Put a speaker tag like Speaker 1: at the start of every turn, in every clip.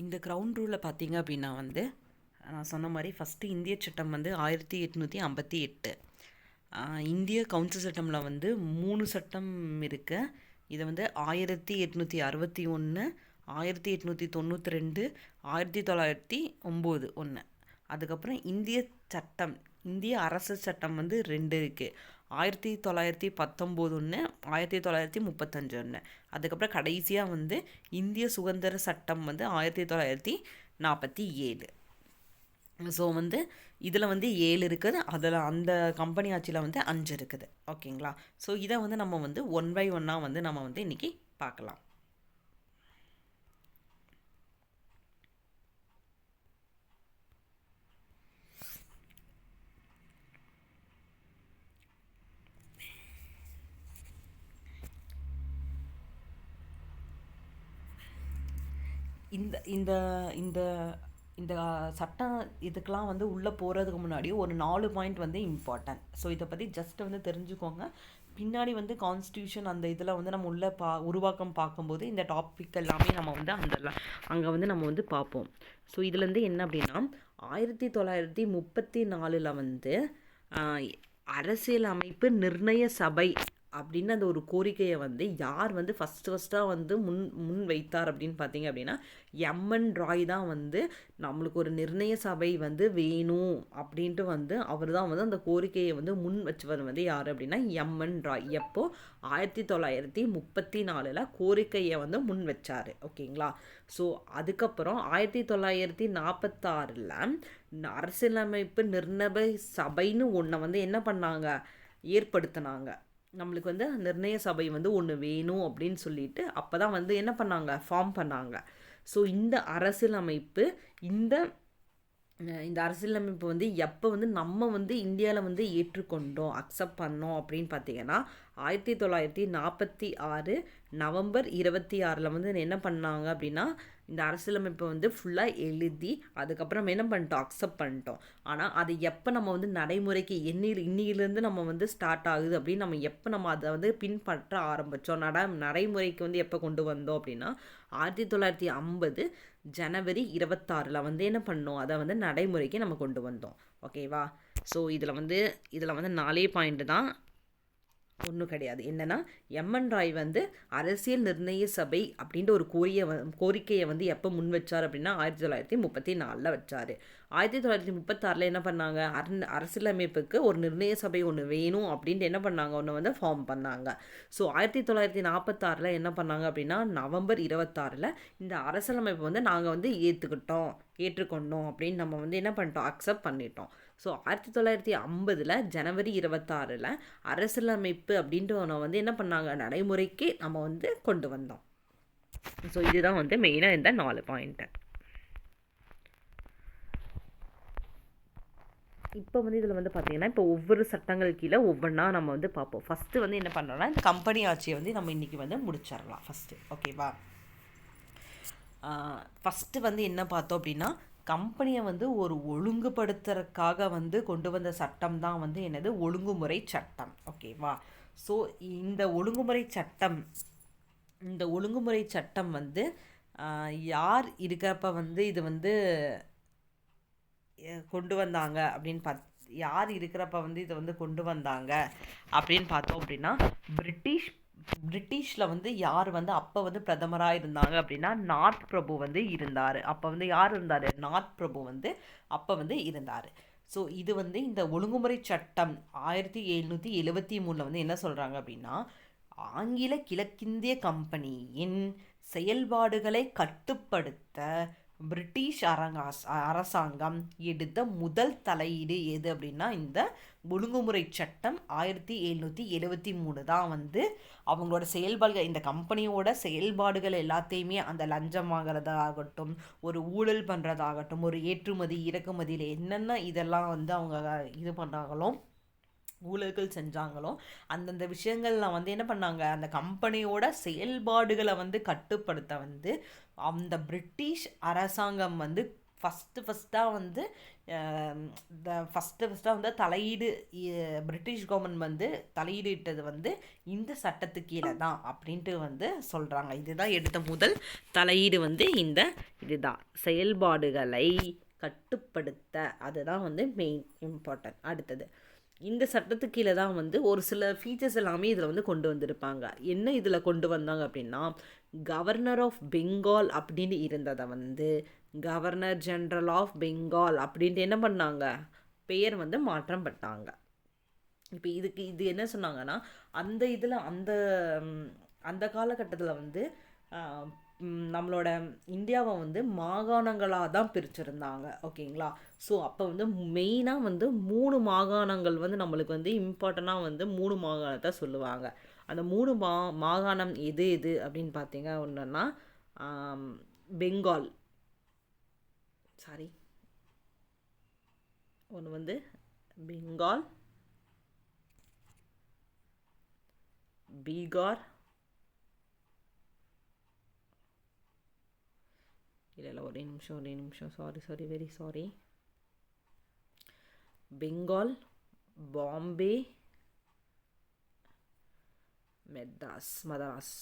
Speaker 1: இந்த கிரவுண்ட் ரூலில் பார்த்தீங்க அப்படின்னா வந்து நான் சொன்ன மாதிரி ஃபஸ்ட்டு இந்திய சட்டம் வந்து 1858. இந்திய கவுன்சில் சட்டமில் வந்து 3 சட்டம் இருக்குது. இதை வந்து 1861, 1892, 1909 ஒன்று. அதுக்கப்புறம் இந்திய சட்டம், இந்திய அரசு சட்டம் வந்து 2 இருக்குது. 1919 ஒன்று, 1935 ஒன்று. அதுக்கப்புறம் கடைசியாக வந்து இந்திய சுதந்திர சட்டம் வந்து 1947. ஸோ வந்து இதில் வந்து 7 இருக்குது, அதில் அந்த கம்பெனி ஆட்சியில் வந்து 5 இருக்குது. ஓகேங்களா? ஸோ இதை வந்து நம்ம வந்து ஒன் பை ஒன்னாக வந்து நம்ம வந்து இன்றைக்கி பார்க்கலாம். இந்த இந்த இந்த இந்த சட்டம் இதுக்கெலாம் வந்து உள்ளே போகிறதுக்கு முன்னாடி ஒரு 4 பாயிண்ட் வந்து இம்பார்ட்டன்ட். ஸோ இதை பற்றி ஜஸ்ட் வந்து தெரிஞ்சுக்கோங்க. பின்னாடி வந்து கான்ஸ்டியூஷன் அந்த இதில் வந்து நம்ம உள்ள உருவாக்கம் பார்க்கும்போது இந்த டாபிக் எல்லாமே நம்ம வந்து அங்கே வந்து நம்ம வந்து பார்ப்போம். ஸோ இதுலேருந்து என்ன அப்படின்னா 1934 வந்து அரசியல் அமைப்பு நிர்ணய சபை அப்படின்னு அந்த ஒரு கோரிக்கையை வந்து யார் வந்து ஃபஸ்ட்டாக வந்து முன் வைத்தார் அப்படின்னு பார்த்தீங்க அப்படின்னா எம்என் ராய் தான் வந்து நம்மளுக்கு ஒரு நிர்ணய சபை வந்து வேணும் அப்படின்ட்டு வந்து அவர் தான் வந்து அந்த கோரிக்கையை வந்து முன் வச்சவர் வந்து யார் அப்படின்னா எம்என் ராய். எப்போ 1934 கோரிக்கையை வந்து முன் வச்சார். ஓகேங்களா? ஸோ அதுக்கப்புறம் 1946 அரசியலமைப்பு நிர்ணய சபைன்னு ஒன்றை வந்து என்ன பண்ணாங்க, ஏற்படுத்தினாங்க. நம்மளுக்கு வந்து நிர்ணய சபை வந்து ஒன்று வேணும் அப்படின்னு சொல்லிட்டு அப்போ தான் வந்து என்ன பண்ணாங்க, ஃபார்ம் பண்ணாங்க. ஸோ இந்த அரசியலமைப்பு இந்த அரசியலமைப்பு வந்து எப்போ வந்து நம்ம வந்து இந்தியாவில் வந்து ஏற்றுக்கொண்டோம், அக்செப்ட் பண்ணோம் அப்படின்னு பார்த்தீங்கன்னா 1946 நவம்பர் 26 வந்து என்ன பண்ணாங்க அப்படின்னா இந்த அரசியலமைப்பை வந்து ஃபுல்லாக எழுதி அதுக்கப்புறம் என்ன பண்ணிட்டோம், அக்செப்ட் பண்ணிட்டோம். ஆனால் அது எப்போ நம்ம வந்து நடைமுறைக்கு இன்னிலேருந்து நம்ம வந்து ஸ்டார்ட் ஆகுது அப்படின்னு நம்ம அதை வந்து பின்பற்ற ஆரம்பித்தோம், நடைமுறைக்கு வந்து எப்போ கொண்டு வந்தோம் அப்படின்னா 1950 ஜனவரி 26 வந்து என்ன பண்ணோம், அதை வந்து நடைமுறைக்கு நம்ம கொண்டு வந்தோம். ஓகேவா? ஸோ இதில் வந்து 4 பாயிண்ட் தான், ஒன்றும் கிடையாது. என்னென்னா எம்என் ராய் வந்து அரசியல் நிர்ணய சபை அப்படின்ற ஒரு கோரிக்கையை வந்து எப்போ முன் வச்சார் அப்படின்னா 1934 வச்சார். 1936 என்ன பண்ணாங்க, அரசியலமைப்புக்கு ஒரு நிர்ணய சபை ஒன்று வேணும் அப்படின்ட்டு என்ன பண்ணாங்க, ஒன்று வந்து ஃபார்ம் பண்ணாங்க. ஸோ 1946 என்ன பண்ணாங்க அப்படின்னா நவம்பர் 26 இந்த அரசியலமைப்பு வந்து நாங்கள் வந்து ஏற்றுக்கொண்டோம் அப்படின்னு நம்ம வந்து என்ன பண்ணிட்டோம், அக்செப்ட் பண்ணிட்டோம். ஸோ 1950 ஜனவரி 26 அரசியலமைப்பு அப்படின்ட்டு ஒன்று வந்து என்ன பண்ணாங்க, நடைமுறைக்கு நம்ம வந்து கொண்டு வந்தோம். ஸோ இதுதான் வந்து மெயினாக இந்த 4 பாயிண்ட்டு. இப்போ வந்து இதில் வந்து பார்த்திங்கன்னா இப்போ ஒவ்வொரு சட்டங்கள் கீழே ஒவ்வொன்றா நம்ம வந்து பார்ப்போம். ஃபஸ்ட்டு வந்து என்ன பண்ணுறோன்னா இந்த கம்பெனி ஆட்சியை வந்து நம்ம இன்றைக்கி வந்து முடிச்சிடலாம் ஃபஸ்ட்டு. ஓகேவா? ஃபஸ்ட்டு வந்து என்ன பார்த்தோம் அப்படின்னா கம்பெனியை வந்து ஒரு ஒழுங்குபடுத்துறதுக்காக வந்து கொண்டு வந்த சட்டம் தான் வந்து என்னது, ஒழுங்குமுறை சட்டம். ஓகேவா? ஸோ இந்த ஒழுங்குமுறை சட்டம் வந்து யார் இருக்கிறப்ப வந்து இது வந்து கொண்டு வந்தாங்க அப்படின்னு யார் இருக்கிறப்ப வந்து இதை வந்து கொண்டு வந்தாங்க அப்படின்னு பார்த்தோம் அப்படின்னா பிரிட்டிஷில் வந்து யார் வந்து அப்போ வந்து பிரதமராக இருந்தாங்க அப்படின்னா நார்த் பிரபு வந்து இருந்தார். அப்போ வந்து யார் இருந்தார், நார்த் பிரபு வந்து அப்போ வந்து இருந்தார். ஸோ இது வந்து இந்த ஒழுங்குமுறை சட்டம் 1773 வந்து என்ன சொல்கிறாங்க அப்படின்னா ஆங்கில கிழக்கிந்திய கம்பெனியின் செயல்பாடுகளை கட்டுப்படுத்த பிரிட்டிஷ் அரசாங்கம் எடுத்த முதல் தலையீடு எது அப்படின்னா இந்த ஒழுங்குமுறை சட்டம் 1773 தான் வந்து அவங்களோட செயல்பாடுகள், இந்த கம்பெனியோட செயல்பாடுகள் எல்லாத்தையுமே அந்த லஞ்சம் வாங்குறதாகட்டும், ஒரு ஊழல் பண்ணுறதாகட்டும், ஒரு ஏற்றுமதி இறக்குமதியில் என்னென்ன இதெல்லாம் வந்து அவங்க இது பண்ணாங்களோ, ஊழல்கள் செஞ்சாங்களோ அந்தந்த விஷயங்கள்லாம் வந்து என்ன பண்ணாங்க, அந்த கம்பெனியோட செயல்பாடுகளை வந்து கட்டுப்படுத்த வந்து அந்த பிரிட்டிஷ் அரசாங்கம் வந்து ஃபஸ்ட்டாக வந்து ஃபஸ்ட்டாக வந்து தலையீடு பிரிட்டிஷ் கவர்மெண்ட் வந்து தலையீடு இட்டது வந்து இந்த சட்டத்து கீழே தான் அப்படின்ட்டு வந்து சொல்கிறாங்க. இதுதான் எடுத்த முதல் தலையீடு வந்து இந்த இதுதான் செயல்பாடுகளை கட்டுப்படுத்த, அதுதான் வந்து மெயின் இம்பார்ட்டன்ட். அடுத்தது இந்த சட்டத்துக்கு கீழே தான் வந்து ஒரு சில ஃபீச்சர்ஸ் எல்லாமே இதில் வந்து கொண்டு வந்திருப்பாங்க. என்ன இதில் கொண்டு வந்தாங்க அப்படின்னா, கவர்னர் ஆஃப் பெங்கால் அப்படின்னு இருந்ததை வந்து கவர்னர் ஜென்ரல் ஆஃப் பெங்கால் அப்படின்ட்டு என்ன பண்ணாங்க, பெயர் வந்து மாற்றம் பட்டாங்க. இப்போ இது என்ன சொன்னாங்கன்னா, அந்த இதில் அந்த காலகட்டத்தில் வந்து நம்மளோட இந்தியாவை வந்து மாகாணங்களாக தான் பிரிச்சுருந்தாங்க. ஓகேங்களா? ஸோ அப்போ வந்து மெயினாக வந்து 3 மாகாணங்கள் வந்து நம்மளுக்கு வந்து இம்பார்ட்டண்ட்டாக வந்து 3 மாகாணத்தை சொல்லுவாங்க. அந்த 3 மாகாணம் எது எது அப்படின்னு பார்த்தீங்க ஒன்றுன்னா, பெங்கால் ஒன்று வந்து பெங்கால், பீகார், இல்லை ஒரே நிமிஷம் sorry very sorry, Bengal, Bombay, Madras.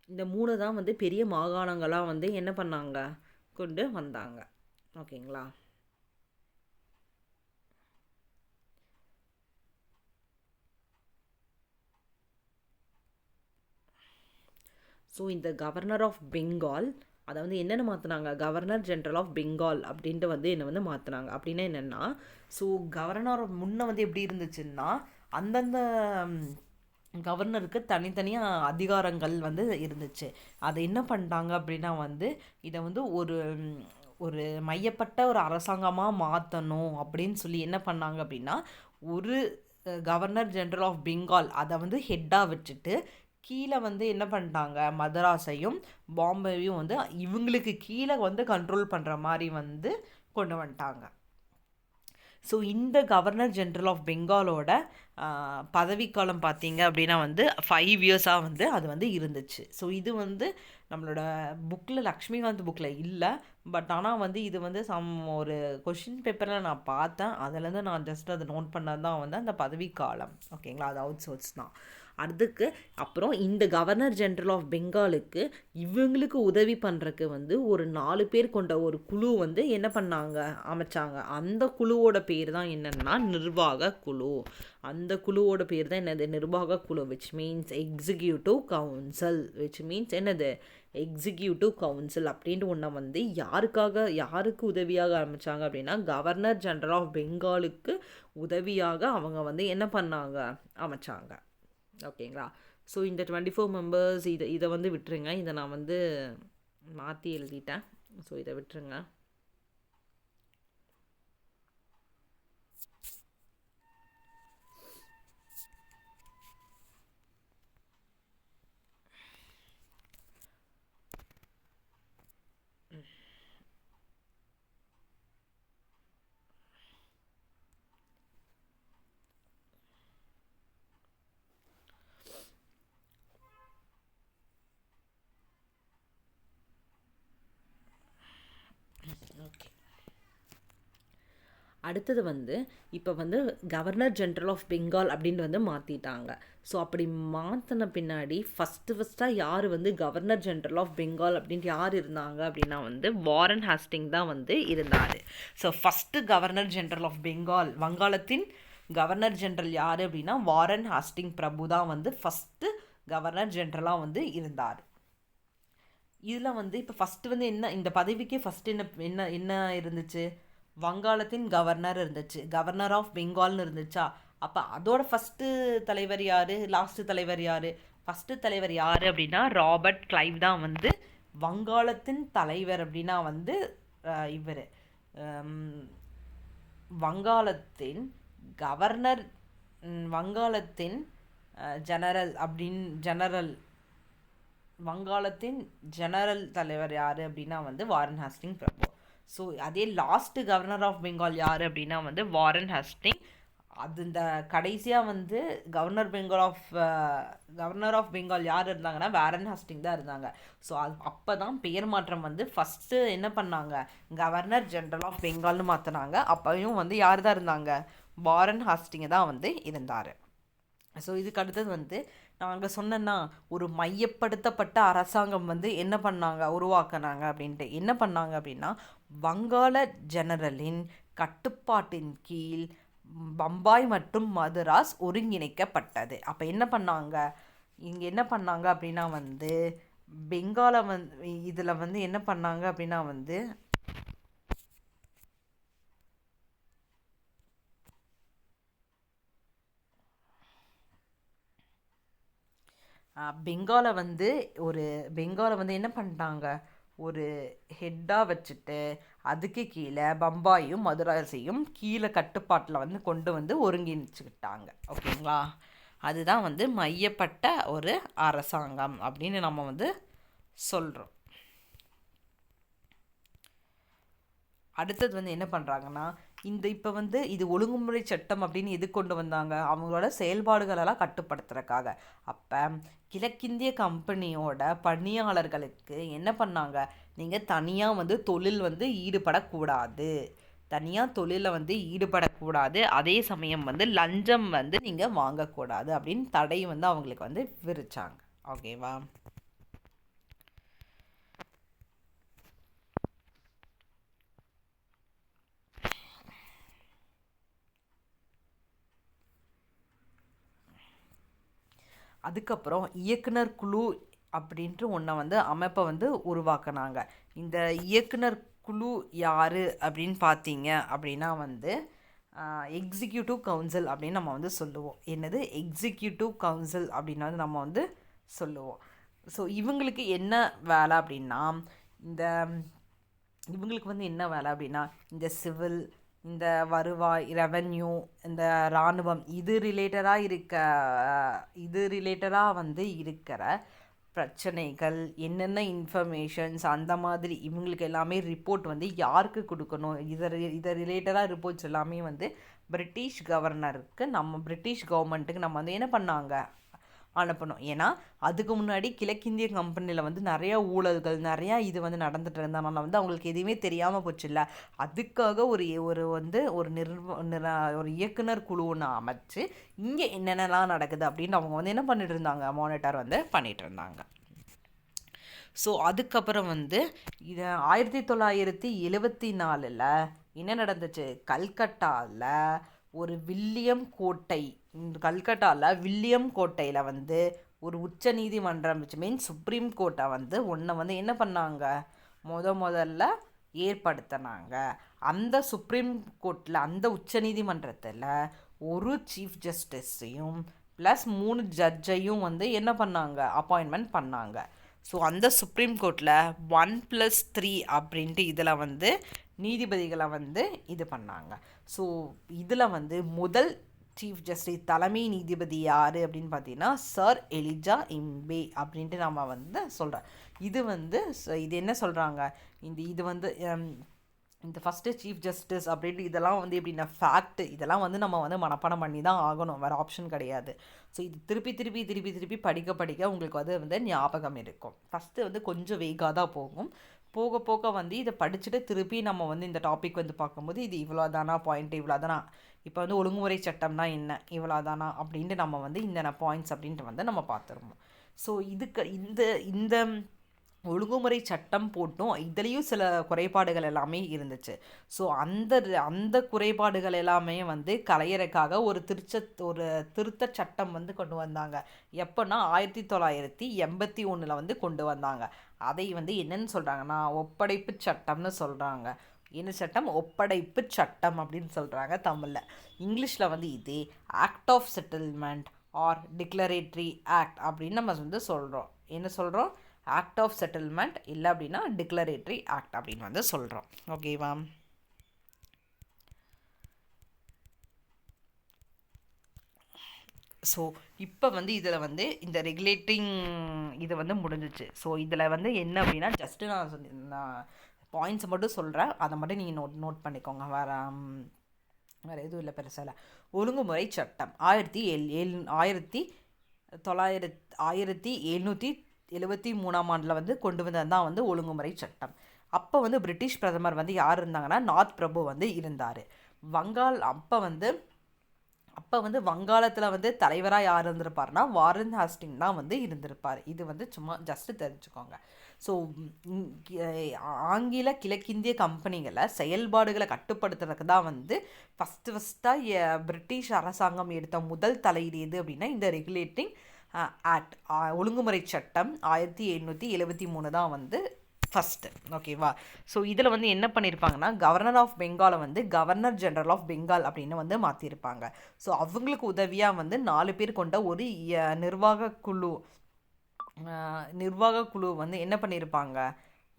Speaker 1: இந்த 3 தான் வந்து பெரிய மாகாணங்களாக வந்து என்ன பண்ணாங்க, கொண்டு வந்தாங்க. ஓகேங்களா? ஸோ இந்த கவர்னர் ஆஃப் பெங்கால் அதை வந்து என்னென்ன மாற்றினாங்க, கவர்னர் ஜென்ரல் ஆஃப் பெங்கால் அப்படின்ட்டு வந்து என்னை வந்து மாற்றினாங்க. அப்படின்னா என்னென்னா, ஸோ கவர்னர் முன்னே வந்து எப்படி இருந்துச்சுன்னா, அந்தந்த கவர்னருக்கு தனித்தனியாக அதிகாரங்கள் வந்து இருந்துச்சு. அதை என்ன பண்ணிட்டாங்க அப்படின்னா வந்து இதை வந்து ஒரு மையப்பட்ட ஒரு அரசாங்கமாக மாற்றணும் அப்படின்னு சொல்லி என்ன பண்ணாங்க அப்படின்னா, ஒரு கவர்னர் ஜென்ரல் ஆஃப் பெங்கால் அதை வந்து ஹெட்டாக வச்சுட்டு கீழே வந்து என்ன பண்ணிட்டாங்க, மதராஸையும் பாம்பேயும் வந்து இவங்களுக்கு கீழே வந்து கண்ட்ரோல் பண்ணுற மாதிரி வந்து கொண்டு வந்துட்டாங்க. ஸோ இந்த கவர்னர் ஜென்ரல் ஆஃப் பெங்காலோட பதவிக்காலம் பார்த்தீங்க அப்படின்னா வந்து 5 இயர்ஸாக வந்து அது வந்து இருந்துச்சு. ஸோ இது வந்து நம்மளோட புக்கில், லக்ஷ்மிகாந்த் புக்கில் இல்லை. பட் ஆனால் வந்து இது வந்து ஒரு கொஷின் பேப்பரில் நான் பார்த்தேன். அதுலேருந்து நான் ஜஸ்ட் அதை நோட் பண்ணது தான் வந்து அந்த பதவிக்காலம். ஓகேங்களா? அது அவுட் சோர்ஸ் தான். அதுக்கு அப்புறம் இந்த கவர்னர் ஜென்ரல் ஆஃப் பெங்காலுக்கு இவங்களுக்கு உதவி பண்ணுறதுக்கு வந்து ஒரு 4 பேர் கொண்ட ஒரு குழு வந்து என்ன பண்ணாங்க, அமைச்சாங்க. அந்த குழுவோட பேர் தான் என்னென்னா நிர்வாக குழு. அந்த குழுவோட பேர் தான் என்னது, நிர்வாக குழு, which means executive council. Which means என்னது, எக்ஸிக்யூட்டிவ் கவுன்சில் அப்படின்ட்டு ஒன்றை வந்து யாருக்கு உதவியாக அமைச்சாங்க அப்படின்னா, கவர்னர் ஜென்ரல் ஆஃப் பெங்காலுக்கு உதவியாக அவங்க வந்து என்ன பண்ணாங்க, அமைச்சாங்க. ஓகேங்களா? ஸோ இந்த 24 மெம்பர்ஸ் இதை வந்து விட்டுருங்க. இதை நான் வந்து மாற்றி எழுதிட்டேன். ஸோ இதை விட்டுருங்க. ஓகே, அடுத்தது வந்து இப்போ வந்து கவர்னர் ஜென்ரல் ஆஃப் பெங்கால் அப்படின்னு வந்து மாற்றிட்டாங்க. ஸோ அப்படி மாற்றின பின்னாடி ஃபஸ்ட்டாக யார் வந்து கவர்னர் ஜென்ரல் ஆஃப் பெங்கால் அப்படின்ட்டு யார் இருந்தாங்க அப்படின்னா வந்து வாரன் ஹாஸ்டிங் தான் வந்து இருந்தார். So first governor general of Bengal, வங்காளத்தின் கவர்னர் ஜென்ரல் யார் அப்படின்னா வாரன் ஹாஸ்டிங் பிரபு தான் வந்து ஃபஸ்ட்டு கவர்னர் ஜென்ரலாக வந்து இருந்தார். இதில் வந்து இப்போ ஃபஸ்ட்டு வந்து என்ன, இந்த பதவிக்கே ஃபஸ்ட்டு என்ன என்ன இருந்துச்சு, வங்காளத்தின் கவர்னர் இருந்துச்சு, கவர்னர் ஆஃப் பெங்கால்னு இருந்துச்சா. அப்போ அதோட ஃபஸ்ட்டு தலைவர் யார், லாஸ்ட்டு தலைவர் யார், ஃபஸ்ட்டு தலைவர் யார் அப்படின்னா ராபர்ட் கிளைவ் தான் வந்து வங்காளத்தின் தலைவர். அப்படின்னா வந்து இவர் வங்காளத்தின் கவர்னர், வங்காளத்தின் வங்காளத்தின் ஜெனரல் தலைவர் யார் அப்படின்னா வந்து வாரன் ஹாஸ்டிங் பிரபு. ஸோ அதே லாஸ்ட்டு கவர்னர் ஆஃப் பெங்கால் யார் அப்படின்னா வந்து வாரன் ஹாஸ்டிங். அது இந்த கடைசியாக வந்து கவர்னர் ஆஃப் பெங்கால் யார் இருந்தாங்கன்னா வாரன் ஹாஸ்டிங் தான் இருந்தாங்க. ஸோ அது அப்போ தான் பெயர் மாற்றம் வந்து ஃபஸ்ட்டு என்ன பண்ணாங்க, கவர்னர் ஜென்ரல் ஆஃப் பெங்கால்னு மாற்றினாங்க. அப்போயும் வந்து யார் தான் இருந்தாங்க, வாரன் ஹாஸ்டிங் தான் வந்து இருந்தார். ஸோ இதுக்கு அடுத்தது வந்து நாங்கள் சொன்னேன்னா ஒரு மையப்படுத்தப்பட்ட அரசாங்கம் வந்து என்ன பண்ணாங்க, உருவாக்குனாங்க அப்படின்ட்டு. என்ன பண்ணாங்க அப்படின்னா, வங்காள ஜெனரலின் கட்டுப்பாட்டின் கீழ் பம்பாய் மற்றும் மதுராஸ் ஒருங்கிணைக்கப்பட்டது. அப்போ என்ன பண்ணாங்க, இங்கே என்ன பண்ணாங்க அப்படின்னா வந்து பெங்காலை வந்து இதில் வந்து என்ன பண்ணாங்க அப்படின்னா வந்து பெங்காலை வந்து என்ன பண்ணிட்டாங்க, ஒரு ஹெட்டாக வச்சுட்டு அதுக்கு கீழே பம்பாயும் மதுராஸையும் கீழே கட்டுப்பாட்டில் வந்து கொண்டு வந்து ஒருங்கிணைச்சுக்கிட்டாங்க. ஓகேங்களா, அதுதான் வந்து மையப்பட்ட ஒரு அரசாங்கம் அப்படின்னு நம்ம வந்து சொல்கிறோம். அடுத்தது வந்து என்ன பண்ணுறாங்கன்னா, இப்போ வந்து இது ஒழுங்குமுறை சட்டம் அப்படின்னு எது கொண்டு வந்தாங்க, அவங்களோட செயல்பாடுகளெல்லாம் கட்டுப்படுத்துறதுக்காக. அப்போ கிழக்கிந்திய கம்பெனியோட பணியாளர்களுக்கு என்ன பண்ணாங்க, நீங்கள் தனியாக வந்து தொழில் வந்து ஈடுபடக்கூடாது, தனியாக தொழிலில் வந்து ஈடுபடக்கூடாது, அதே சமயம் வந்து லஞ்சம் வந்து நீங்கள் வாங்கக்கூடாது அப்படின்னு தடை வந்து அவங்களுக்கு வந்து விரிச்சாங்க. ஓகேவா. அதுக்கப்புறம் இயக்குனர் குழு அப்படின்ட்டு ஒன்றை வந்து அமைப்பை வந்து உருவாக்குனாங்க. இந்த இயக்குனர் குழு யார் அப்படின்னு பார்த்தீங்க அப்படின்னா வந்து எக்ஸிக்யூட்டிவ் கவுன்சில் அப்படின்னு நம்ம வந்து சொல்லுவோம். என்னது எக்ஸிக்யூட்டிவ் கவுன்சில் அப்படின்னா நம்ம வந்து சொல்லுவோம். ஸோ இவங்களுக்கு என்ன வேலை அப்படின்னா, இவங்களுக்கு வந்து என்ன வேலை அப்படின்னா, இந்த சிவில், இந்த வருவாய், ரெவென்யூ, இந்த இராணுவம், இது ரிலேட்டடாக வந்து இருக்கிற பிரச்சனைகள், என்னென்ன இன்ஃபர்மேஷன்ஸ், அந்த மாதிரி இவங்களுக்கு எல்லாமே ரிப்போர்ட் வந்து யாருக்கு கொடுக்கணும், இதை ரிலேட்டடாக ரிப்போர்ட்ஸ் எல்லாமே வந்து பிரிட்டிஷ் கவர்மெண்ட்டுக்கு நம்ம வந்து என்ன பண்ணாங்க, அனுப்பணும். ஏன்னா அதுக்கு முன்னாடி கிழக்கிந்திய கம்பெனியில் வந்து நிறையா ஊழல்கள், நிறையா இது வந்து நடந்துட்டு இருந்தனால வந்து அவங்களுக்கு எதுவுமே தெரியாமல் போச்சு இல்லை. அதுக்காக ஒரு இயக்குனர் குழு ஒன்று அமைச்சு இங்கே என்னென்னலாம் நடக்குது அப்படின்னு அவங்க வந்து என்ன பண்ணிட்டு இருந்தாங்க, மானிட்டர் வந்து பண்ணிட்டு இருந்தாங்க. ஸோ அதுக்கப்புறம் வந்து இது 1974 என்ன நடந்துச்சு, கல்கட்டாவில் ஒரு வில்லியம் கோட்டையில் வந்து ஒரு உச்ச நீதிமன்றம் மீன்ஸ் சுப்ரீம் கோர்ட்டை வந்து வந்து என்ன பண்ணாங்க, முதல்ல ஏற்படுத்தினாங்க. அந்த சுப்ரீம் கோர்ட்டில், அந்த உச்ச நீதிமன்றத்தில் ஒரு சீஃப் ஜஸ்டிஸையும் ப்ளஸ் 3 ஜட்ஜையும் வந்து என்ன பண்ணாங்க, அப்பாயின்மெண்ட் பண்ணாங்க. ஸோ அந்த சுப்ரீம் கோர்ட்டில் 1+3 அப்படின்ட்டு இதில் வந்து நீதிபதிகளை வந்து இது பண்ணாங்க. ஸோ இதில் வந்து முதல் சீஃப் ஜஸ்டிஸ் தலைமை நீதிபதி யார் அப்படின்னு பார்த்தீங்கன்னா சர் எலிஜா இம்பே அப்படின்ட்டு நம்ம வந்து சொல்கிறோம். இது என்ன சொல்கிறாங்க, இது வந்து இந்த ஃபஸ்ட்டு சீஃப் ஜஸ்டிஸ் அப்படின்ட்டு இதெல்லாம் வந்து எப்படின்னா ஃபேக்ட், இதெல்லாம் வந்து நம்ம வந்து மனப்பாடம் பண்ணி தான் ஆகணும், வேறு ஆப்ஷன் கிடையாது. ஸோ இது திருப்பி படிக்க உங்களுக்கு வந்து ஞாபகம் இருக்கும். ஃபஸ்ட்டு வந்து கொஞ்சம் வேகாக தான் போக போக வந்து இதை படிச்சுட்டு திருப்பி நம்ம வந்து இந்த டாபிக் வந்து பார்க்கும்போது இது இவ்வளோதானா பாயிண்ட், இவ்வளோதானா இப்போ வந்து ஒழுங்குமுறை சட்டம்னா என்ன, இவ்வளோதானா அப்படின்ட்டு நம்ம வந்து இந்த பாயிண்ட்ஸ் அப்படின்ட்டு வந்து நம்ம பார்த்துருவோம். ஸோ இதுக்கு இந்த ஒழுங்குமுறை சட்டம் போட்டும் இதுலேயும் சில குறைபாடுகள் எல்லாமே இருந்துச்சு. ஸோ அந்த குறைபாடுகள் எல்லாமே வந்து களையறதுக்காக ஒரு திருத்த சட்டம் வந்து கொண்டு வந்தாங்க. எப்போன்னா 1981 வந்து கொண்டு வந்தாங்க. அதை வந்து என்னன்னு சொல்கிறாங்கன்னா ஒப்படைப்பு சட்டம்னு சொல்கிறாங்க. என்ன சட்டம், ஒப்படைப்பு சட்டம் அப்படின்னு சொல்கிறாங்க தமிழில். இங்கிலீஷில் வந்து இது act of settlement or declaratory act அப்படின்னு நம்ம வந்து சொல்கிறோம். என்ன சொல்கிறோம், ஆக்ட் ஆஃப் செட்டில்மெண்ட், இல்லை அப்படின்னா டிக்ளரேட்டரி ஆக்ட் அப்படின்னு வந்து சொல்கிறோம். ஓகேவா. ஸோ இப்போ வந்து இதில் வந்து இந்த ரெகுலேட்டிங் இது வந்து முடிஞ்சிச்சு. ஸோ இதில் வந்து என்ன அப்படின்னா ஜஸ்ட்டு நான் பாயிண்ட்ஸை மட்டும் சொல்கிறேன், அதை மட்டும் நீங்கள் நோட் பண்ணிக்கோங்க. வேறு வேறு எதுவும் இல்லை பெருசாக. ஒழுங்குமுறை சட்டம் 1773 ஆண்டில் வந்து கொண்டு வந்தது தான் வந்து ஒழுங்குமுறை சட்டம். அப்போ வந்து பிரிட்டிஷ் பிரதமர் வந்து யார் இருந்தாங்கன்னா நார்த் பிரபு வந்து இருந்தார். அப்போ வந்து வங்காளத்தில் வந்து தலைவராக யார் இருந்திருப்பார்னா வாரன் ஹாஸ்டிங் தான் வந்து இருந்திருப்பார். இது வந்து சும்மா ஜஸ்ட்டு தெரிஞ்சுக்கோங்க. ஸோ ஆங்கில கிழக்கிந்திய கம்பெனிகளை செயல்பாடுகளை கட்டுப்படுத்துறதுக்கு தான் வந்து ஃபஸ்ட்டாக பிரிட்டிஷ் அரசாங்கம் எடுத்த முதல் தலையீடு எது அப்படின்னா இந்த ரெகுலேட்டிங் ஆக்ட், ஒழுங்குமுறை சட்டம் 1773 தான் வந்து ஃபஸ்ட்டு. ஓகேவா? ஸோ இதில் வந்து என்ன பண்ணியிருப்பாங்கன்னா கவர்னர் ஆஃப் பெங்காலை வந்து கவர்னர் ஜெனரல் ஆஃப் பெங்கால் அப்படின்னு வந்து மாற்றிருப்பாங்க. ஸோ அவங்களுக்கு உதவியாக வந்து 4 பேர் கொண்ட ஒரு நிர்வாக குழு வந்து என்ன பண்ணியிருப்பாங்க,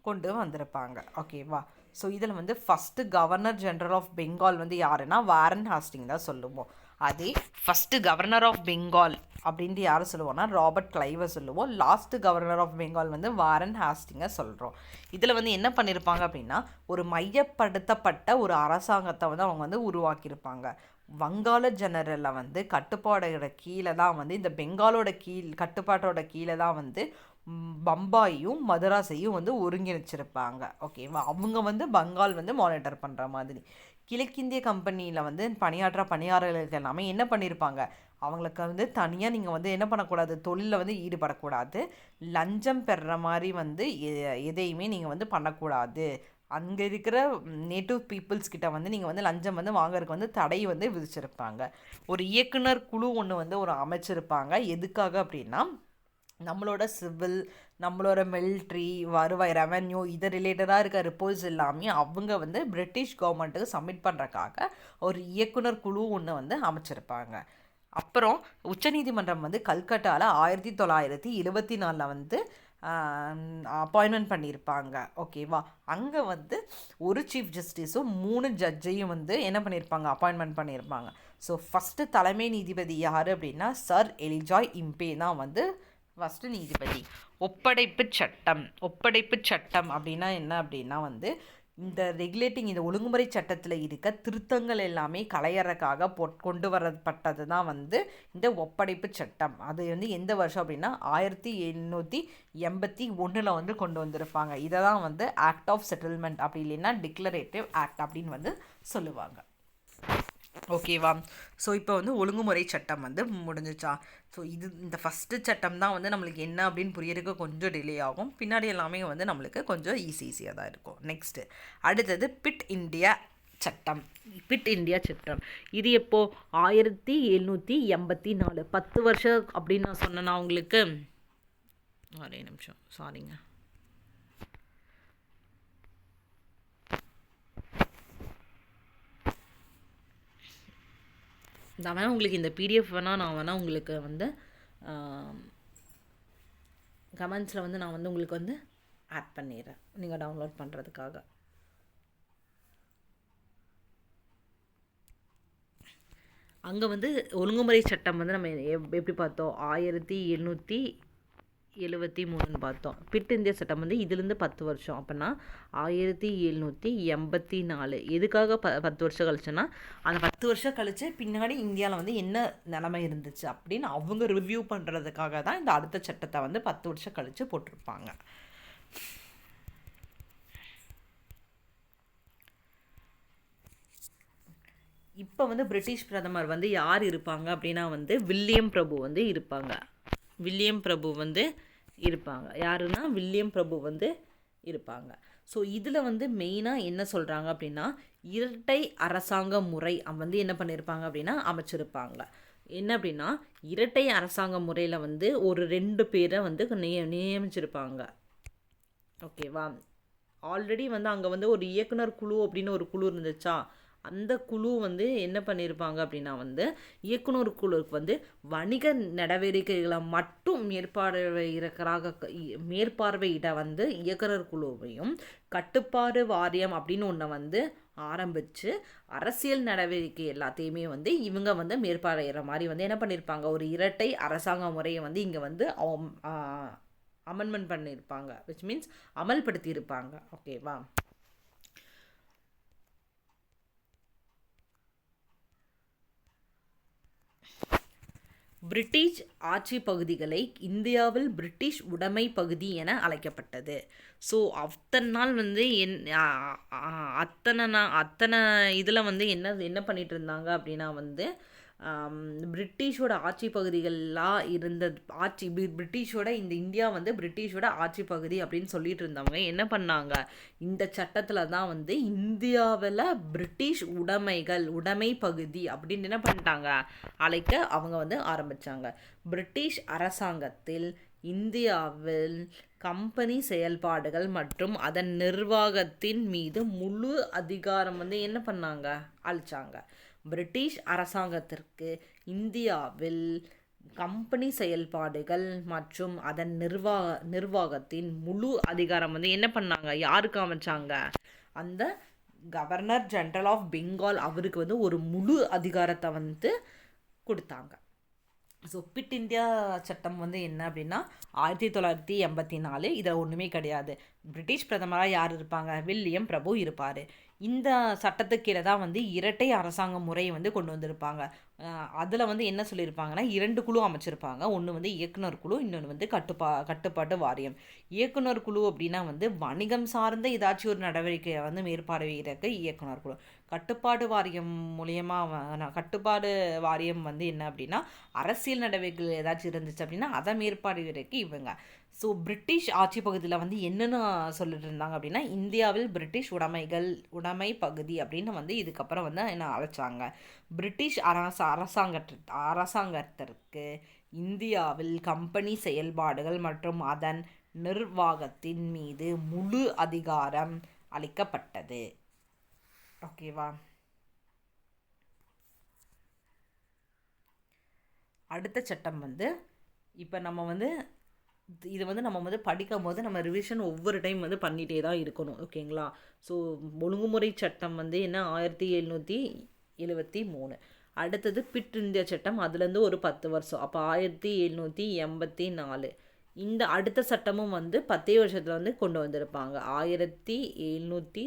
Speaker 1: கொண்டு வந்திருப்பாங்க. ஓகேவா? ஸோ இதில் வந்து first governor general of Bengal வந்து யாருன்னா வாரன் ஹாஸ்டிங் தான் சொல்லுவோம். அதே ஃபஸ்ட்டு கவர்னர் ஆஃப் பெங்கால் அப்படின்ட்டு யாரை சொல்லுவோம்னா ராபர்ட் கிளைவை சொல்லுவோம். லாஸ்ட்டு கவர்னர் ஆஃப் பெங்கால் வந்து வாரன் ஹாஸ்டிங்கை சொல்கிறோம். இதில் வந்து என்ன பண்ணியிருப்பாங்க அப்படின்னா ஒரு மையப்படுத்தப்பட்ட ஒரு அரசாங்கத்தை வந்து அவங்க வந்து உருவாக்கியிருப்பாங்க. வங்காள ஜெனரலில் வந்து கட்டுப்பாடோட கீழே தான் வந்து இந்த பெங்காலோட கட்டுப்பாட்டோட கீழே தான் வந்து பம்பாயும் மதராஸையும் வந்து ஒருங்கிணைச்சிருப்பாங்க. ஓகேவா? அவங்க வந்து பெங்கால் வந்து மானிட்டர் பண்ணுற மாதிரி. கிழக்கிந்திய கம்பெனியில் வந்து பணியாளர்களுக்கு எல்லாமே என்ன பண்ணியிருப்பாங்க, அவங்களுக்கு வந்து தனியாக நீங்கள் வந்து என்ன பண்ணக்கூடாது, தொழிலில் வந்து ஈடுபடக்கூடாது, லஞ்சம் பெறுற மாதிரி வந்து எதையுமே நீங்கள் வந்து பண்ணக்கூடாது, அங்கே இருக்கிற நேட்டிவ் பீப்புள்ஸ் கிட்ட வந்து நீங்கள் வந்து லஞ்சம் வந்து வாங்குறதுக்கு வந்து தடை வந்து விதிச்சிருப்பாங்க. ஒரு இயக்குனர் குழு ஒன்று வந்து ஒரு அமைச்சிருப்பாங்க. எதுக்காக அப்படின்னா நம்மளோட சிவில், நம்மளோட மிலிட்ரி, வருவாய், ரெவன்யூ இது ரிலேட்டடாக இருக்க ரிப்போர்ட்ஸ் எல்லாமே அவங்க வந்து பிரிட்டிஷ் கவர்மெண்ட்டுக்கு சப்மிட் பண்ணுறக்காக ஒரு இயக்குனர் குழு ஒன்று வந்து அமைச்சிருப்பாங்க. அப்புறம் உச்சநீதிமன்றம் வந்து கல்கட்டாவில் 1924 வந்து அப்பாயின்மெண்ட் பண்ணியிருப்பாங்க. ஓகேவா? அங்கே வந்து ஒரு சீஃப் ஜஸ்டிஸும் 3 ஜட்ஜையும் வந்து என்ன பண்ணியிருப்பாங்க, அப்பாயின்மெண்ட் பண்ணியிருப்பாங்க. ஸோ ஃபஸ்ட்டு தலைமை நீதிபதி யார் அப்படின்னா சர் எலிஜாய் இம்பே தான் வந்து ஃபஸ்ட்டு நீதிபதி. ஒப்படைப்பு சட்டம் அப்படின்னா என்ன அப்படின்னா வந்து இந்த ரெகுலேட்டிங் இந்த ஒழுங்குமுறை சட்டத்தில் இருக்க திருத்தங்கள் எல்லாமே களையறக்காக கொண்டு வரப்பட்டது தான் வந்து இந்த ஒப்படைப்பு சட்டம். அது வந்து எந்த வருஷம் அப்படின்னா 1781 வந்து கொண்டு வந்திருப்பாங்க. இதை தான் வந்து ஆக்ட் ஆஃப் செட்டில்மெண்ட் அப்படி இல்லைன்னா டிக்ளரேட்டிவ் ஆக்ட் அப்படின்னு வந்து சொல்லுவாங்க. ஓகேவா? ஸோ இப்போ வந்து ஒழுங்குமுறை சட்டம் வந்து முடிஞ்சிச்சா? ஸோ இந்த ஃபஸ்ட்டு சட்டம் தான் வந்து நம்மளுக்கு என்ன அப்படின்னு புரியறதுக்கு கொஞ்சம் டிலே ஆகும். பின்னாடி எல்லாமே வந்து நம்மளுக்கு கொஞ்சம் ஈஸியாக தான் இருக்கும். நெக்ஸ்ட்டு அடுத்தது பிட் இந்தியா சட்டம். இது எப்போது 1784 10 வருஷம் அப்படின்னு நான் சொன்னேன்னா உங்களுக்கு ஒரே நிமிஷம், சாரிங்க. நான் வேணால் உங்களுக்கு இந்த பிடிஎஃப் நான் உங்களுக்கு வந்து கமெண்ட்ஸில் வந்து நான் வந்து உங்களுக்கு வந்து ஆட் பண்ணிடுறேன் நீங்கள் டவுன்லோட் பண்ணுறதுக்காக. அங்கே வந்து ஒழுங்குமுறை சட்டம் வந்து நம்ம எப்படி பார்த்தோம், 1773 பார்த்தோம். பிட் இந்தியா சட்டம் வந்து இதுலேருந்து 10 வருஷம். அப்படின்னா 1784. எதுக்காக 10 வருஷம் கழிச்சுன்னா அந்த 10 வருஷம் கழிச்சு பின்னாடி இந்தியாவில் வந்து என்ன நிலைமை இருந்துச்சு அப்படின்னு அவங்க ரிவ்யூ பண்ணுறதுக்காக தான் இந்த அடுத்த சட்டத்தை வந்து 10 வருஷம் கழிச்சு போட்டிருப்பாங்க. இப்போ வந்து பிரிட்டிஷ் பிரதமர் வந்து யார் இருப்பாங்க அப்படின்னா வந்து வில்லியம் பிரபு வந்து இருப்பாங்க. ஸோ இதில் வந்து மெயினாக என்ன சொல்கிறாங்க அப்படின்னா இரட்டை அரசாங்க முறை வந்து என்ன பண்ணியிருப்பாங்க அப்படின்னா அமைச்சிருப்பாங்க. என்ன அப்படின்னா இரட்டை அரசாங்க முறையில் வந்து ஒரு 2 பேரை வந்து நியமிச்சிருப்பாங்க. ஓகேவா? ஆல்ரெடி வந்து அங்கே வந்து ஒரு இயக்குனர் குழு அப்படின்னு ஒரு குழு இருந்துச்சா, அந்த குழு வந்து என்ன பண்ணியிருப்பாங்க அப்படின்னா வந்து இயக்குனர் குழுவுக்கு வந்து வணிக நடவடிக்கைகளை மட்டும் மேற்பார்வையிட வந்து இயக்குனர் குழுவையும் கட்டுப்பாடு வாரியம் அப்படின்னு ஒன்றை வந்து ஆரம்பித்து அரசியல் நடவடிக்கை எல்லாத்தையுமே வந்து இவங்க வந்து மேற்பார்வையிற மாதிரி வந்து என்ன பண்ணியிருப்பாங்க, ஒரு இரட்டை அரசாங்க முறையை வந்து இங்கே வந்து அமெண்ட்மெண்ட் பண்ணியிருப்பாங்க, விச் மீன்ஸ் அமல்படுத்தியிருப்பாங்க. ஓகேவா? பிரிட்டிஷ் ஆட்சி பகுதிகளை இந்தியாவில் பிரிட்டிஷ் உடைமை பகுதி என அழைக்கப்பட்டது. ஸோ அத்தனை நாள் வந்து அத்தனை இதில் வந்து என்ன என்ன பண்ணிட்டு இருந்தாங்க அப்படின்னா வந்து பிரிட்டிஷோட ஆட்சி பகுதிகள்லாம் இருந்த பிரிட்டிஷோட இந்த இந்தியா வந்து பிரிட்டிஷோட ஆட்சி பகுதி அப்படின்னு சொல்லிட்டு இருந்தவங்க என்ன பண்ணாங்க, இந்த சட்டத்தில் தான் வந்து இந்தியாவில் பிரிட்டிஷ் உடைமை பகுதி அப்படின்னு என்ன பண்ணிட்டாங்க அழைக்க அவங்க வந்து ஆரம்பித்தாங்க. பிரிட்டிஷ் அரசாங்கத்தில் இந்தியாவில் கம்பெனி செயல்பாடுகள் மற்றும் அதன் நிர்வாகத்தின் மீது முழு அதிகாரம் வந்து என்ன பண்ணாங்க அளித்தாங்க. பிரிட்டிஷ் அரசாங்கத்திற்கு இந்தியாவில் கம்பெனி செயல்பாடுகள் மற்றும் அதன் நிர்வாகத்தின் முழு அதிகாரம் வந்து என்ன பண்ணாங்க, யாருக்கு அமைச்சாங்க, அந்த கவர்னர் ஜெனரல் ஆஃப் பெங்கால் அவருக்கு வந்து ஒரு முழு அதிகாரத்தை வந்து கொடுத்தாங்க. ஸோ பிட் இந்தியா சட்டம் வந்து என்ன அப்படின்னா 1984. இதில் ஒன்றுமே கிடையாது. பிரிட்டிஷ் பிரதமராக யார் இருப்பாங்க, வில்லியம் பிரபு இருப்பார். இந்த சட்டத்துக்கீழே தான் வந்து இரட்டை அரசாங்க முறையை வந்து கொண்டு வந்திருப்பாங்க. அதில் வந்து என்ன சொல்லியிருப்பாங்கன்னா 2 குழு அமைச்சிருப்பாங்க. ஒன்று வந்து இயக்குனர் குழு, இன்னொன்று வந்து கட்டுப்பாட்டு வாரியம். இயக்குனர் குழு அப்படின்னா வந்து வணிகம் சார்ந்த ஏதாச்சும் ஒரு நடவடிக்கையை வந்து மேற்பார்வையிடக்க இயக்குனர் குழு. கட்டுப்பாடு வாரியம் வந்து என்ன அப்படின்னா அரசியல் நடவடிக்கைகள் ஏதாச்சும் இருந்துச்சு அப்படின்னா அதை மேற்பார்வையிடக்க இவங்க. ஸோ பிரிட்டிஷ் ஆட்சி பகுதியில் வந்து என்னென்னு சொல்லிட்டு இருந்தாங்க அப்படின்னா இந்தியாவில் பிரிட்டிஷ் உடைமை பகுதி அப்படின்னு வந்து இதுக்கப்புறம் வந்து என்ன அழைச்சாங்க. பிரிட்டிஷ் அரசாங்கத்திற்கு இந்தியாவில் கம்பெனி செயல்பாடுகள் மற்றும் அதன் நிர்வாகத்தின் மீது முழு அதிகாரம் அளிக்கப்பட்டது. ஓகேவா. அடுத்த சட்டம் வந்து இப்போ நம்ம வந்து இது வந்து நம்ம வந்து படிக்கும் போது நம்ம ரிவிஷன் ஒவ்வொரு டைம் வந்து பண்ணிகிட்டே தான் இருக்கணும். ஓகேங்களா. ஸோ ஒழுங்குமுறை சட்டம் வந்து என்ன 1773. அடுத்தது பிட் இந்தியா சட்டம், அதுலேருந்து ஒரு 10 வருஷம், அப்போ 1784. இந்த அடுத்த சட்டமும் வந்து 10 வருஷத்தில் வந்து கொண்டு வந்திருப்பாங்க. 1793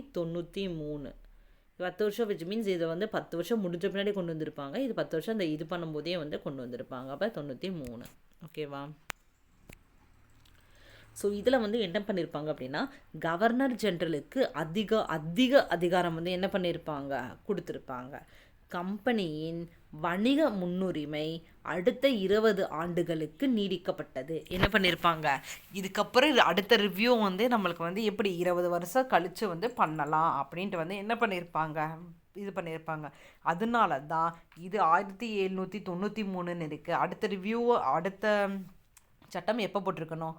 Speaker 1: 10 வருஷம், விச் மீன்ஸ் இதை வந்து 10 வருஷம் முடிஞ்ச பின்னாடி கொண்டு வந்திருப்பாங்க. இது 10 வருஷம் இந்த இது பண்ணும்போதே வந்து கொண்டு வந்திருப்பாங்க. அப்போ 93. ஓகேவா. ஸோ இதில் வந்து என்ன பண்ணியிருப்பாங்க அப்படின்னா கவர்னர் ஜெனரலுக்கு அதிக அதிகாரம் வந்து என்ன பண்ணியிருப்பாங்க கொடுத்துருப்பாங்க. கம்பெனியின் வணிக முன்னுரிமை அடுத்த 20 ஆண்டுகளுக்கு நீடிக்கப்பட்டது. என்ன பண்ணியிருப்பாங்க, இதுக்கப்புறம் அடுத்த ரிவ்யூ வந்து நம்மளுக்கு வந்து எப்படி 20 வருஷம் கழித்து வந்து பண்ணலாம் அப்படின்ட்டு வந்து என்ன பண்ணியிருப்பாங்க இது பண்ணியிருப்பாங்க. அதனால தான் இது 1793 இருக்குது. அடுத்த ரிவ்யூ அடுத்த சட்டம் எப்போ போட்டிருக்கணும்,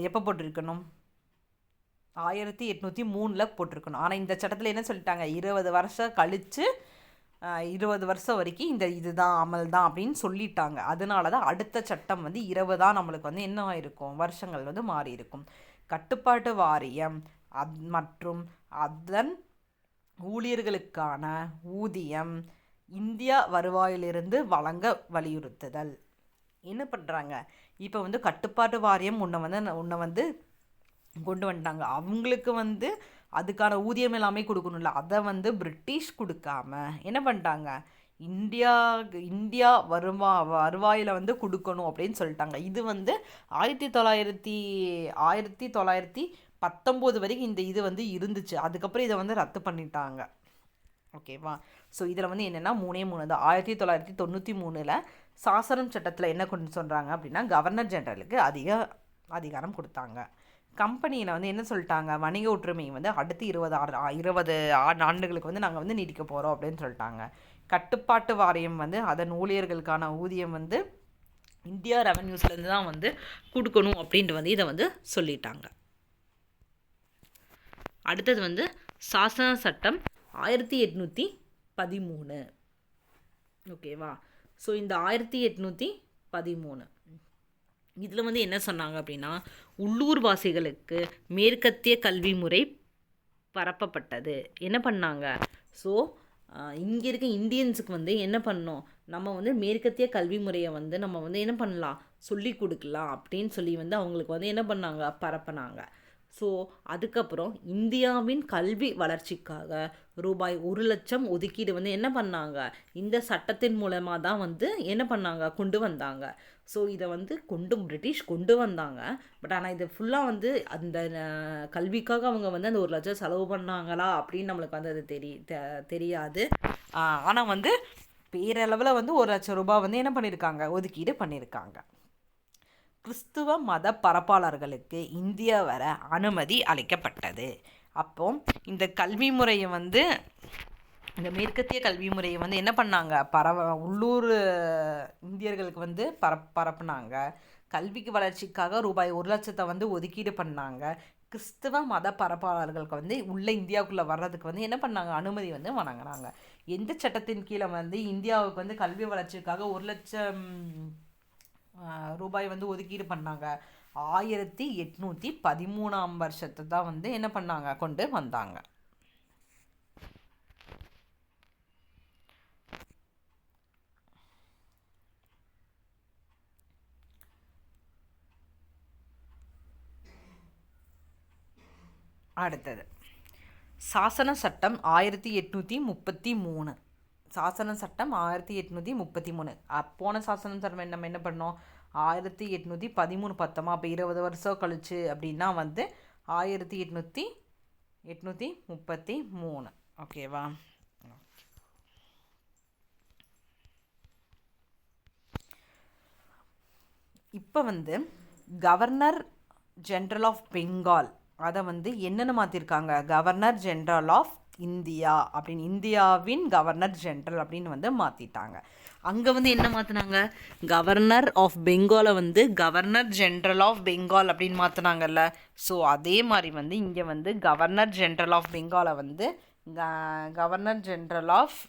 Speaker 1: எப்போ போட்டிருக்கணும் 1803 போட்டிருக்கணும். ஆனால் இந்த சட்டத்தில் என்ன சொல்லிட்டாங்க 20 வருஷம் கழித்து 20 வருஷம் வரைக்கும் இந்த இதுதான் அமல் தான் அப்படின்னு சொல்லிட்டாங்க. அதனால தான் அடுத்த சட்டம் வந்து 20 நம்மளுக்கு வந்து என்ன ஆயிருக்கும் வருஷங்கள் வந்து மாறி இருக்கும். கட்டுப்பாட்டு வாரியம் மற்றும் அதன் ஊழியர்களுக்கான ஊதியம் இந்தியா வருவாயிலிருந்து வழங்க வலியுறுத்துதல். என்ன பண்ணுறாங்க இப்போ வந்து கட்டுப்பாட்டு வாரியம் உன்னை வந்து கொண்டு வந்துட்டாங்க. அவங்களுக்கு வந்து அதுக்கான ஊதியம் எல்லாமே கொடுக்கணும்ல, அதை வந்து பிரிட்டிஷ் கொடுக்காம என்ன பண்ணிட்டாங்க இந்தியா வருவாயில் வந்து கொடுக்கணும் அப்படின்னு சொல்லிட்டாங்க. இது வந்து 1919 வரைக்கும் இந்த இது வந்து இருந்துச்சு. அதுக்கப்புறம் இதை வந்து ரத்து பண்ணிட்டாங்க. ஓகேவா. ஸோ இதில் வந்து என்னென்னா 3 தான். 1993 சாசனம் சட்டத்தில் என்ன கொண்டு சொல்கிறாங்க அப்படின்னா கவர்னர் ஜெனரலுக்கு அதிகாரம் கொடுத்தாங்க. கம்பெனியில் வந்து என்ன சொல்லிட்டாங்க வணிக ஒற்றுமையை வந்து அடுத்து 20 ஆண்டுகளுக்கு வந்து நாங்கள் வந்து நீடிக்க போகிறோம் அப்படின்னு சொல்லிட்டாங்க. கட்டுப்பாட்டு வாரியம் வந்து அதன் ஊழியர்களுக்கான ஊதியம் வந்து இந்தியா ரெவன்யூஸ்லேருந்து தான் வந்து கொடுக்கணும் அப்படின்ட்டு வந்து இதை வந்து சொல்லிட்டாங்க. அடுத்தது வந்து சாசன சட்டம் 1813. ஓகேவா. ஸோ இந்த 1813 இதில் வந்து என்ன சொன்னாங்க அப்படின்னா உள்ளூர் வாசிகளுக்கு மேற்கத்திய கல்வி முறை பரப்பப்பட்டது. என்ன பண்ணாங்க, ஸோ இங்கே இருக்க இந்தியன்ஸுக்கு வந்து என்ன பண்ணோம், நம்ம வந்து மேற்கத்திய கல்வி முறையை வந்து நம்ம வந்து என்ன பண்ணலாம் சொல்லி கொடுக்கலாம் அப்படின்னு சொல்லி வந்து அவங்களுக்கு வந்து என்ன பண்ணாங்க பரப்பினாங்க. ஸோ அதுக்கப்புறம் இந்தியாவின் கல்வி வளர்ச்சிக்காக ரூபாய் 1,00,000 ஒதுக்கீடு வந்து என்ன பண்ணாங்க, இந்த சட்டத்தின் மூலமாக தான் வந்து என்ன பண்ணாங்க, கொண்டு வந்தாங்க. ஸோ இதை வந்து பிரிட்டிஷ் கொண்டு வந்தாங்க. பட் ஆனால் இது ஃபுல்லாக வந்து அந்த கல்விக்காக அவங்க வந்து அந்த 1,00,000 செலவு பண்ணாங்களா அப்படின்னு நம்மளுக்கு வந்து அது தெரியாது. ஆனால் வந்து பேரளவில் வந்து 1,00,000 ரூபாய் வந்து என்ன பண்ணியிருக்காங்க, ஒதுக்கீடு பண்ணியிருக்காங்க. கிறிஸ்துவ மத பரப்பாளர்களுக்கு இந்தியா வர அனுமதி அளிக்கப்பட்டது. அப்போ இந்த கல்வி முறையை வந்து இந்த மேற்கத்திய கல்வி முறையை வந்து என்ன பண்ணாங்க, உள்ளூர் இந்தியர்களுக்கு வந்து பரப்புனாங்க. கல்விக்கு வளர்ச்சிக்காக ரூபாய் 1,00,000 வந்து ஒதுக்கீடு பண்ணாங்க. கிறிஸ்துவ மத பரப்பாளர்களுக்கு வந்து உள்ள இந்தியாவுக்குள்ளே வர்றதுக்கு வந்து என்ன பண்ணாங்க, அனுமதி வந்து வழங்கினாங்க. எந்த சட்டத்தின் கீழே வந்து இந்தியாவுக்கு வந்து கல்வி வளர்ச்சிக்காக 1,00,000 ரூபாய் வந்து ஒதுக்கீடு பண்ணாங்க? 1813 வருஷத்தை தான் வந்து என்ன பண்ணாங்க, கொண்டு வந்தாங்க. அடுத்தது சாசன சட்டம் 1833. சாசன சட்டம் 1833. போன சாசன சட்டம் நம்ம என்ன பண்ணோம், 1813 பார்த்தோமா. அப்போ 20 வருஷம் கழிச்சு அப்படின்னா வந்து 1833. ஓகேவா? இப்போ வந்து கவர்னர் ஜென்ரல் ஆஃப் பெங்கால் அதை வந்து என்னென்னு மாற்றிருக்காங்க, கவர்னர் ஜென்ரல் ஆஃப் இந்தியா அப்படின்னு, இந்தியாவின் கவர்னர் ஜென்ரல் அப்படின்னு வந்து மாற்றிட்டாங்க. அங்கே வந்து என்ன மாற்றினாங்க, கவர்னர் ஆஃப் பெங்காலை வந்து கவர்னர் ஜென்ரல் ஆஃப் பெங்கால் அப்படின்னு மாற்றினாங்கல்ல. ஸோ அதே மாதிரி வந்து இங்கே வந்து கவர்னர் ஜென்ரல் ஆஃப் பெங்காலை வந்து கவர்னர் ஜென்ரல் ஆஃப்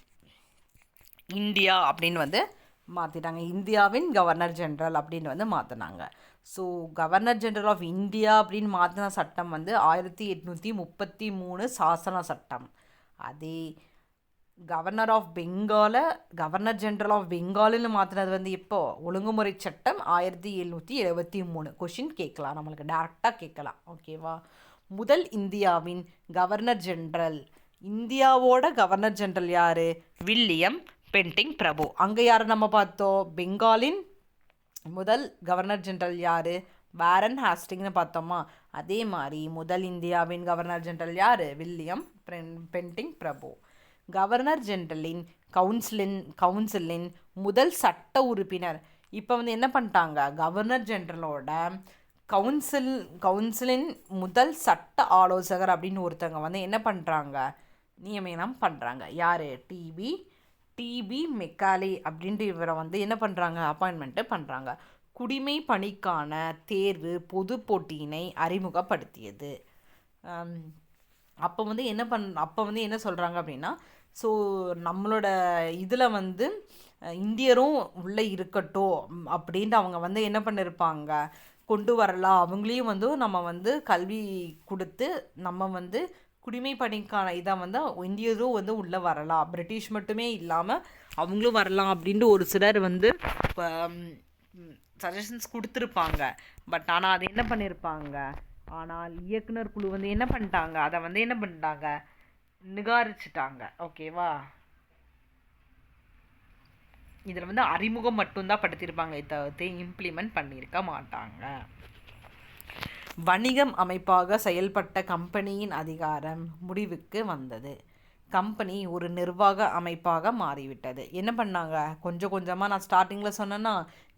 Speaker 1: இந்தியா அப்படின்னு வந்து மாற்றிட்டாங்க. இந்தியாவின் கவர்னர் ஜென்ரல் அப்படின்னு வந்து மாற்றினாங்க. So governor general of India அப்படின்னு மாற்றின சட்டம் வந்து 1833 சாசன சட்டம். அதே கவர்னர் ஆஃப் பெங்காலை கவர்னர் ஜென்ரல் ஆஃப் பெங்கால்னு மாற்றினது வந்து எப்போ, ஒழுங்குமுறை சட்டம் 1773. கொஷின் கேட்கலாம், நம்மளுக்கு டேரெக்டாக கேட்கலாம். ஓகேவா? முதல் இந்தியாவின் கவர்னர் ஜென்ரல், இந்தியாவோட கவர்னர் ஜென்ரல் யார், வில்லியம் பென்டிங் பிரபு. அங்கே யாரை நம்ம பார்த்தோம், பெங்காலின் முதல் கவர்னர் ஜென்ரல் யார், வாரன் ஹாஸ்டிங்னு பார்த்தோமா. அதே மாதிரி முதல் இந்தியாவின் கவர்னர் ஜென்ரல் யார், வில்லியம் பென்டிங் பிரபு. கவர்னர் ஜென்ரலின் கவுன்சிலின் முதல் சட்ட உறுப்பினர். இப்போ வந்து என்ன பண்ணிட்டாங்க, கவர்னர் ஜென்ரலோட கவுன்சிலின் முதல் சட்ட ஆலோசகர் அப்படின்னு ஒருத்தவங்க வந்து என்ன பண்ணுறாங்க, நியமனம் பண்ணுறாங்க. யார், டிபி மெக்காலே அப்படின்ட்டு இவரை வந்து என்ன பண்ணுறாங்க, அப்பாயின்மெண்ட்டு பண்ணுறாங்க. குடிமை பணிக்கான தேர்வு பொது போட்டியினை அறிமுகப்படுத்தியது. அப்போ வந்து என்ன சொல்கிறாங்க அப்படின்னா, ஸோ நம்மளோட இதில் வந்து இந்தியரும் உள்ளே இருக்கட்டும் அப்படின்ட்டு அவங்க வந்து என்ன பண்ணியிருப்பாங்க, கொண்டு வரலாம். அவங்களையும் வந்து நம்ம வந்து கல்வி கொடுத்து நம்ம வந்து குடிமை பணிக்கான இதை வந்து இந்தியரும் வந்து உள்ளே வரலாம், பிரிட்டிஷ் மட்டுமே இல்லாமல் அவங்களும் வரலாம் அப்படின்ட்டு ஒரு சிலர் வந்து சஜஷன்ஸ் கொடுத்துருப்பாங்க. பட் ஆனால் அது என்ன பண்ணியிருப்பாங்க, ஆனால் இயக்குனர் குழு வந்து என்ன பண்ணிட்டாங்க, அதை வந்து என்ன பண்ணிட்டாங்க, நிகாரிச்சிட்டாங்க. ஓகேவா? இதில் வந்து அறிமுகம் மட்டும்தான் படுத்தியிருப்பாங்க, தவிர்த்து இம்ப்ளிமெண்ட் பண்ணியிருக்க மாட்டாங்க. வணிகம் அமைப்பாக செயல்பட்ட கம்பெனியின் அதிகாரம் முடிவுக்கு வந்தது. கம்பெனி ஒரு நிர்வாக அமைப்பாக மாறிவிட்டது. என்ன பண்ணாங்க, கொஞ்சம் கொஞ்சமாக நான் ஸ்டார்டிங்கில் சொன்னேன்னா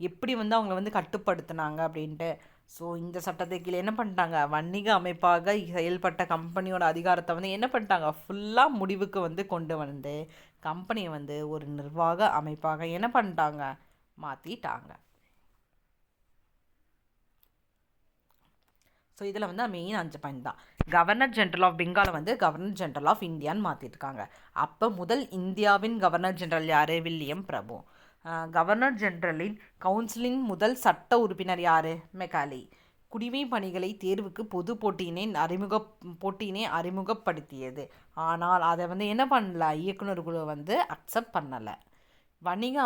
Speaker 1: எப்படி வந்து அவங்க வந்து கட்டுப்படுத்தினாங்க அப்படின்ட்டு. ஸோ இந்த சட்டத்துக்கு கீழே என்ன பண்ணிட்டாங்க, வணிக அமைப்பாக செயல்பட்ட கம்பெனியோட அதிகாரத்தை வந்து என்ன பண்ணிட்டாங்க, ஃபுல்லாக முடிவுக்கு வந்து கொண்டு வந்து கம்பெனியை வந்து ஒரு நிர்வாக அமைப்பாக என்ன பண்ணிட்டாங்க, மாற்றிட்டாங்க. ஸோ இதில் வந்து மெயின் 5 பாயிண்ட் தான். கவர்னர் ஜென்ரல் ஆஃப் பெங்காலை வந்து கவர்னர் ஜென்ரல் ஆஃப் இந்தியான்னு மாற்றிருக்காங்க. அப்போ முதல் இந்தியாவின் கவர்னர் ஜென்ரல் யார், வில்லியம் பிரபு. கவர்னர் ஜென்ரலின் கவுன்சிலின் முதல் சட்ட உறுப்பினர் யார், மெக்காலே. குடிமை பணிகளை தேர்வுக்கு பொது போட்டியினை அறிமுகப்படுத்தியது. ஆனால் அதை வந்து என்ன பண்ணல, இயக்குனர் குழு வந்து அக்செப்ட் பண்ணலை. வணிக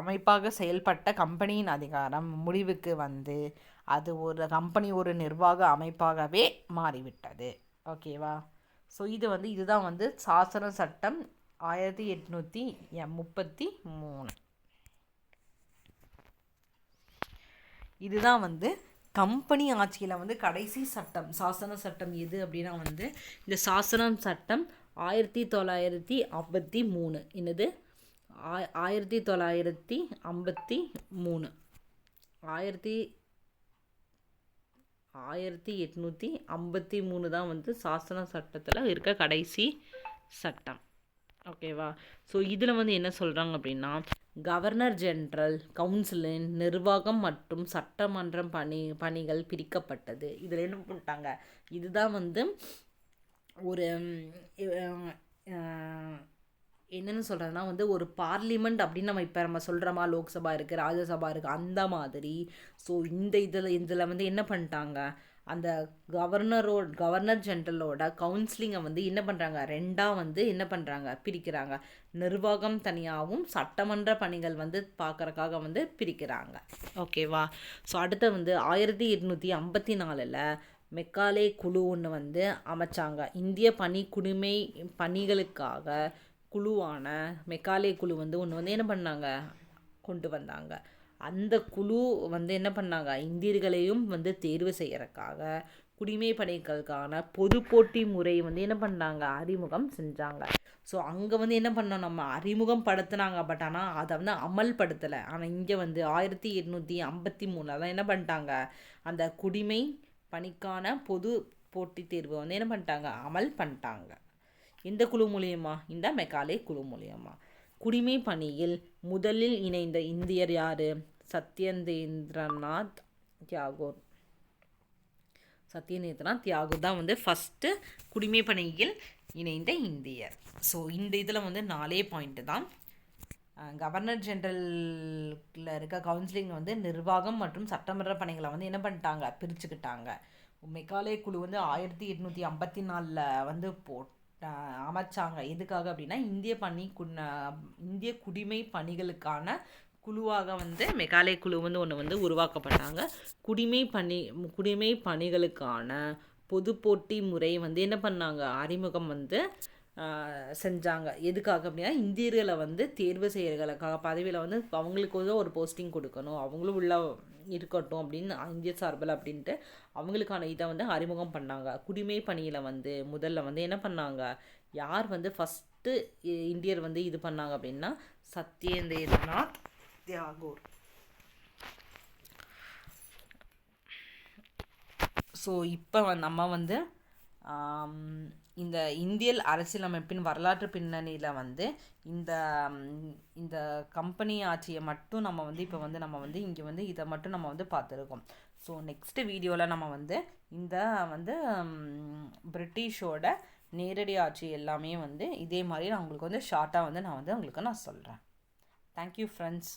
Speaker 1: அமைப்பாக செயல்பட்ட கம்பெனியின் அதிகாரம் முடிவுக்கு வந்து அது ஒரு கம்பெனி ஒரு நிர்வாக அமைப்பாகவே மாறிவிட்டது. ஓகேவா? ஸோ இதுதான் வந்து சாசன சட்டம் 1833. இதுதான் வந்து கம்பெனி ஆட்சியில் வந்து கடைசி சட்டம், சாசன சட்டம் எது அப்படின்னா வந்து இந்த சாசனம் சட்டம் 1953. என்னது? 1953. 1853 தான் வந்து சாசன சட்டத்தில் இருக்க கடைசி சட்டம். ஓகேவா? ஸோ இதில் வந்து என்ன சொல்கிறாங்க அப்படின்னா, கவர்னர் ஜெனரல் கவுன்சிலின் நிர்வாகம் மற்றும் சட்டமன்றம் பணிகள் பிரிக்கப்பட்டது. இதில் என்ன பண்ணிட்டாங்க, இதுதான் வந்து ஒரு என்னென்னு சொல்கிறதுனா வந்து ஒரு பார்லிமெண்ட் அப்படின்னு நம்ம சொல்கிறோமா, லோக்சபா இருக்குது, ராஜ்யசபா இருக்குது, அந்த மாதிரி. ஸோ இதில் வந்து என்ன பண்ணிட்டாங்க, அந்த கவர்னர் ஜெனரலோட கவுன்சிலிங்கை வந்து என்ன பண்ணுறாங்க, ரெண்டாக வந்து என்ன பண்ணுறாங்க, பிரிக்கிறாங்க. நிர்வாகம் தனியாகவும் சட்டமன்ற பணிகள் வந்து பார்க்குறக்காக வந்து பிரிக்கிறாங்க. ஓகேவா? ஸோ அடுத்து வந்து 1854 மெக்காலே குழு ஒன்று வந்து அமைச்சாங்க. இந்திய குடிமை பணிகளுக்காக குழுவான மெக்காலே குழு வந்து ஒன்று வந்து என்ன பண்ணாங்க, கொண்டு வந்தாங்க. அந்த குழு வந்து என்ன பண்ணாங்க, இந்தியர்களையும் வந்து தேர்வு செய்யறதுக்காக குடிமை பணிகளுக்கான பொது போட்டி முறை வந்து என்ன பண்ணாங்க, அறிமுகம் செஞ்சாங்க. ஸோ அங்கே வந்து என்ன பண்ணோம், நம்ம அறிமுகம் படுத்தினாங்க, பட் ஆனால் அதை வந்து அமல்படுத்தலை. ஆனால் இங்கே வந்து 1853 தான் என்ன பண்ணிட்டாங்க, அந்த குடிமை பணிக்கான பொது போட்டித் தேர்வு வந்து என்ன பண்ணிட்டாங்க, அமல் பண்ணிட்டாங்க. இந்த குழு மூலியமா, இந்த மெக்காலே குழு மூலியமா. குடிமை பணியில் முதலில் இணைந்த இந்தியர் யார், சத்யேந்திரநாத் தியாகூர். சத்யேந்திரநாத் தியாகூர் தான் வந்து ஃபஸ்ட்டு குடிமை பணியில் இணைந்த இந்தியர். ஸோ இந்த இதில் வந்து 4 பாயிண்ட்டு தான். கவர்னர் ஜெனரலில் இருக்க கவுன்சிலிங் வந்து நிர்வாகம் மற்றும் சட்டமன்ற பணிகளை வந்து என்ன பண்ணிட்டாங்க, பிரிச்சுக்கிட்டாங்க. மெக்காலே குழு வந்து 1854 வந்து அமைச்சாங்க. எதுக்காக அப்படின்னா இந்திய குடிமை பணிகளுக்கான குழுவாக வந்து மெக்காலே குழு வந்து ஒன்று வந்து உருவாக்கப்பட்டாங்க. குடிமை பணிகளுக்கான பொது போட்டி முறை வந்து என்ன பண்ணாங்க, அறிமுகம் வந்து செஞ்சாங்க. எதுக்காக அப்படின்னா இந்தியர்களை வந்து தேர்வு செய்யறதுக்காக, பதவியில் வந்து அவங்களுக்கு வந்து ஒரு போஸ்டிங் கொடுக்கணும், அவங்களும் உள்ள இருக்கட்டும் அப்படின்னு இந்திய சார்பில் அப்படின்ட்டு அவங்களுக்கான இதை வந்து அறிமுகம் பண்ணாங்க. குடிமை பணியில் வந்து முதல்ல வந்து என்ன பண்ணாங்க, யார் வந்து ஃபஸ்ட்டு இந்தியர் வந்து இது பண்ணாங்க அப்படின்னா சத்யேந்திரநாத் தியாகூர். ஸோ இப்போ நம்ம வந்து இந்த இந்திய அரசியலமைப்பின் வரலாற்று பின்னணியில் வந்து இந்த கம்பெனி ஆட்சியை மட்டும் நம்ம வந்து இப்போ வந்து நம்ம வந்து இங்கே வந்து இதை மட்டும் நம்ம வந்து பார்த்துருக்கோம். ஸோ நெக்ஸ்ட்டு வீடியோவில் நம்ம வந்து இந்த வந்து பிரிட்டிஷோட நேரடி ஆட்சி எல்லாமே வந்து இதே மாதிரி நான் உங்களுக்கு வந்து ஷார்ட்டாக வந்து நான் சொல்கிறேன். Thank you friends.